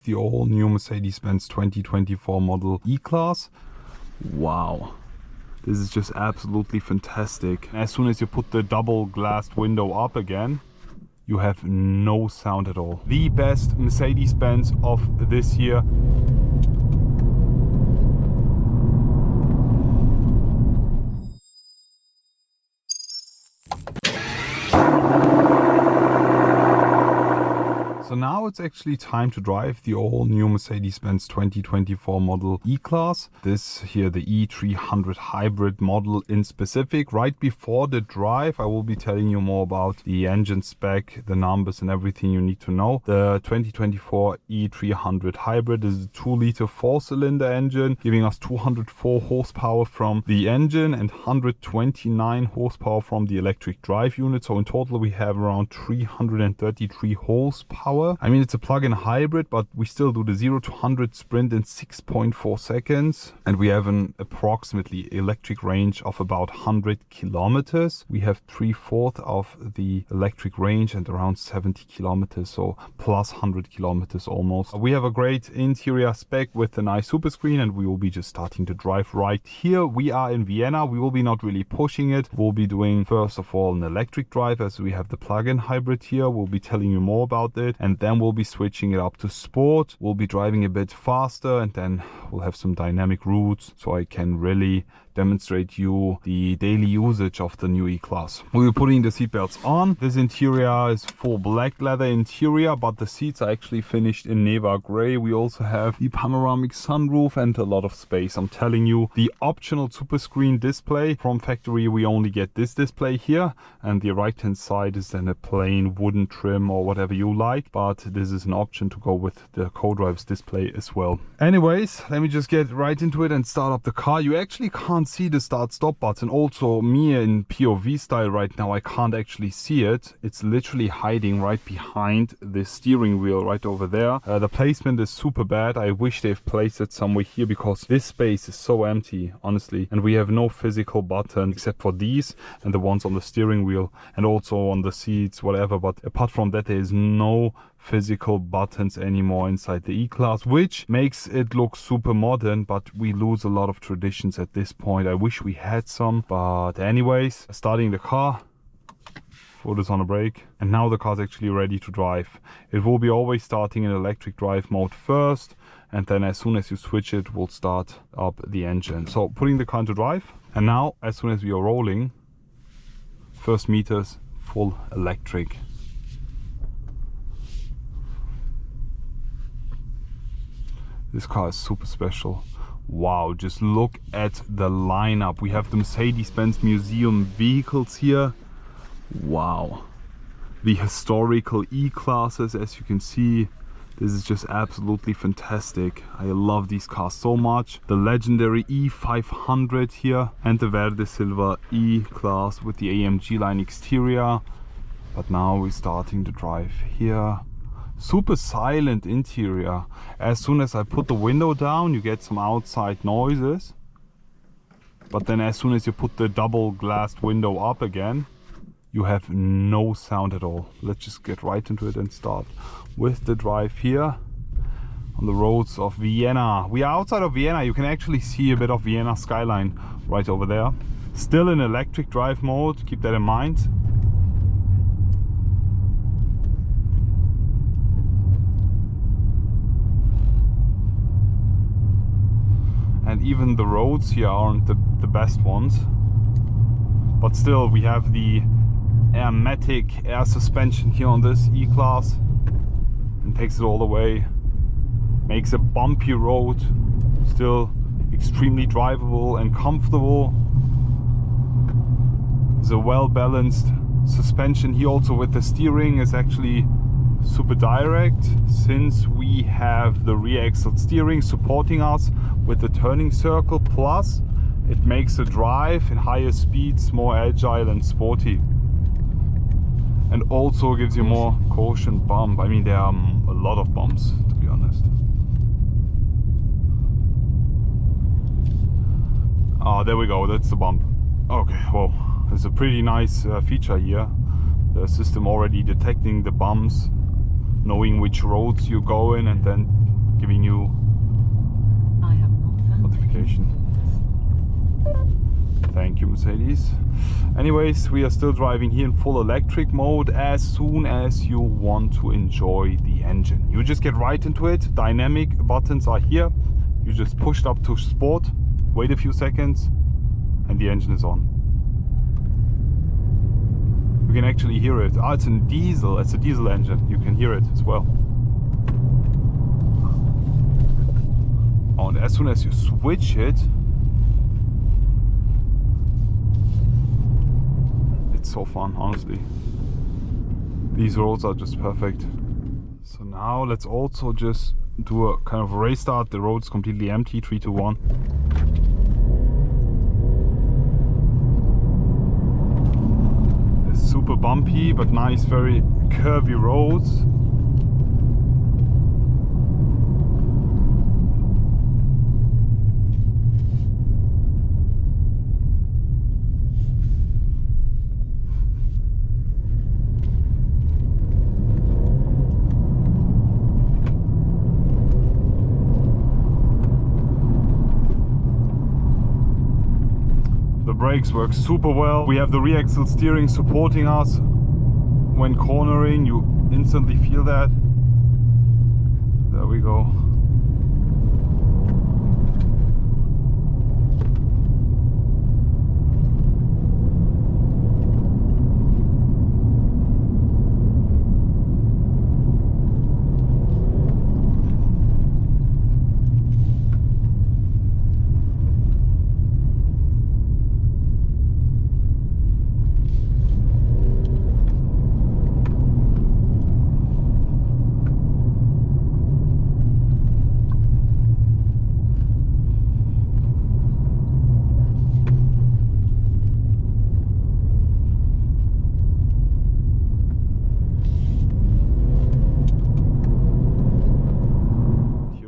The all new Mercedes Benz 2024 model E-Class. Wow, this is just absolutely fantastic. As soon as you put the double glassed window up again, you have no sound at all. The best Mercedes Benz of this year. So now it's actually time to drive the all new Mercedes Benz 2024 model E-Class. This here, the E300 hybrid model in specific. Right before the drive, I will be telling you more about the engine spec, the numbers and everything you need to know. The 2024 E300 hybrid is a 2-liter 4-cylinder engine, giving us 204 horsepower from the engine and 129 horsepower from the electric drive unit. So in total we have around 333 horsepower. I mean, it's a plug-in hybrid, but we still do the 0 to 100 sprint in 6.4 seconds. And we have an approximately electric range of about 100 kilometers. We have 3/4 of the electric range and around 70 kilometers, so plus 100 kilometers almost. We have a great interior spec with a nice super screen, and we will be just starting to drive right here. We are in Vienna. We will be not really pushing it. We'll be doing, first of all, an electric drive, as we have the plug-in hybrid here. We'll be telling you more about it. And then we'll be switching it up to sport. We'll be driving a bit faster, and then we'll have some dynamic routes so I can really demonstrate you the daily usage of the new E-Class. We'll be putting the seatbelts on. This interior is full black leather interior, but the seats are actually finished in Neva Grey. We also have the panoramic sunroof and a lot of space. I'm telling you, the optional super screen display from factory, we only get this display here, and the right hand side is then a plain wooden trim or whatever you like, but this is an option to go with the co-drive's display as well. Anyways, let me just get right into it and start up the car. You actually can't see the start stop button. Also, me in POV style right now, I can't actually see it. It's literally hiding right behind the steering wheel right over there. The placement is super bad. I wish they've placed it somewhere here, because this space is so empty, honestly. And we have no physical button except for these and the ones on the steering wheel and also on the seats, whatever. But apart from that, there is no physical buttons anymore inside the E-Class, which makes it look super modern, but we lose a lot of traditions at this point. I wish we had some, but anyways, starting the car, foot is on a brake, and now the car's actually ready to drive. It will be always starting in electric drive mode first, and then as soon as you switch it, we'll start up the engine. So putting the car into drive, and now as soon as we are rolling, first meters, full electric. This car is super special. Wow, just look at the lineup. We have the Mercedes Benz Museum vehicles here. Wow. The historical E-Classes, as you can see. This is just absolutely fantastic. I love these cars so much. The legendary E500 here and the Verde Silver E-Class with the AMG line exterior. But now we're starting to drive here. Super silent interior. As soon as I put the window down, you get some outside noises, but then as soon as you put the double glassed window up again, you have no sound at all. Let's just get right into it and start with the drive here on the roads of Vienna. We are outside of Vienna. You can actually see a bit of Vienna skyline right over there. Still in electric drive mode, keep that in mind. And even the roads here aren't the best ones, but still we have the Airmatic air suspension here on this E-Class and takes it all the way. Makes a bumpy road still extremely drivable and comfortable. There's a well-balanced suspension here. Also with the steering is actually super direct, since we have the rear axle steering supporting us with the turning circle, plus it makes the drive in higher speeds more agile and sporty, and also gives you more caution bump. I mean, there are a lot of bumps, to be honest. Ah, there we go, that's the bump. Okay, well, it's a pretty nice feature here. The system already detecting the bumps, knowing which roads you go in, and then Mercedes. Anyways, we are still driving here in full electric mode. As soon as you want to enjoy the engine, you just get right into it. Dynamic buttons are here. You just push it up to sport, wait a few seconds, and the engine is on. You can actually hear it. It's a diesel. It's a diesel engine. You can hear it as well. Oh, and as soon as you switch it, it's so fun, honestly. These roads are just perfect. So now let's also just do a kind of race start. The road's completely empty. 3, 2, 1. It's super bumpy, but nice, very curvy roads. Brakes work super well. We have the rear axle steering supporting us when cornering. You instantly feel that. There we go.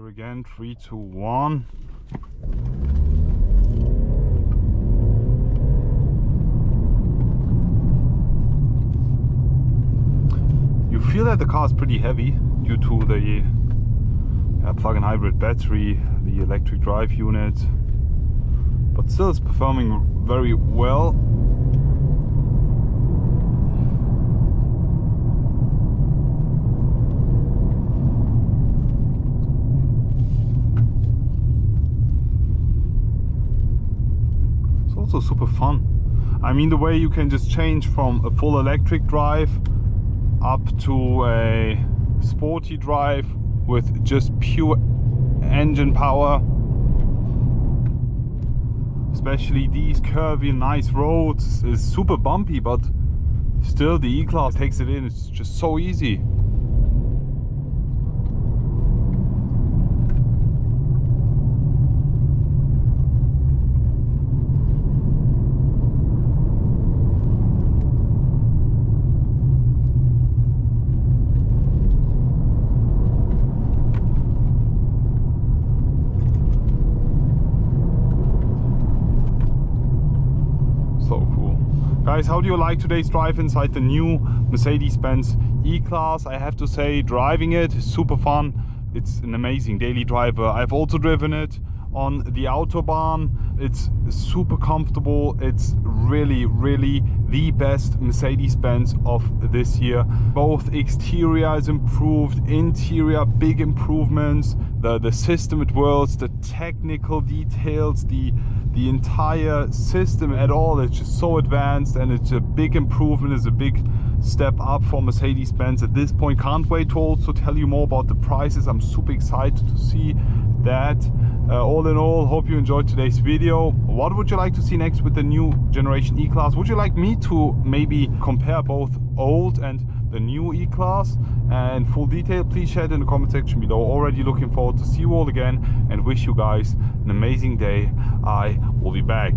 Again, 3, 2, 1. You feel that the car is pretty heavy due to the plug-in hybrid battery, the electric drive unit, but still it's performing very well. Also super fun. I mean, the way you can just change from a full electric drive up to a sporty drive with just pure engine power, especially these curvy nice roads, is super bumpy, but still the E-Class takes it in. It's just so easy. Guys, how do you like today's drive inside the new Mercedes Benz E-Class? I have to say, driving it is super fun. It's an amazing daily driver. I've also driven it on the Autobahn. It's super comfortable. It's really the best Mercedes Benz of this year. Both exterior is improved, interior big improvements, the system it works, the technical details, the entire system at all, it's just so advanced, and it's a big improvement. It's a big step up for Mercedes Benz at this point. Can't wait to also tell you more about the prices. I'm super excited to see that. All in all, hope you enjoyed today's video. What would you like to see next with the new generation E-Class? Would you like me to maybe compare both old and the new E-Class and full detail? Please share it in the comment section below. Already looking forward to see you all again and wish you guys an amazing day. I will be back.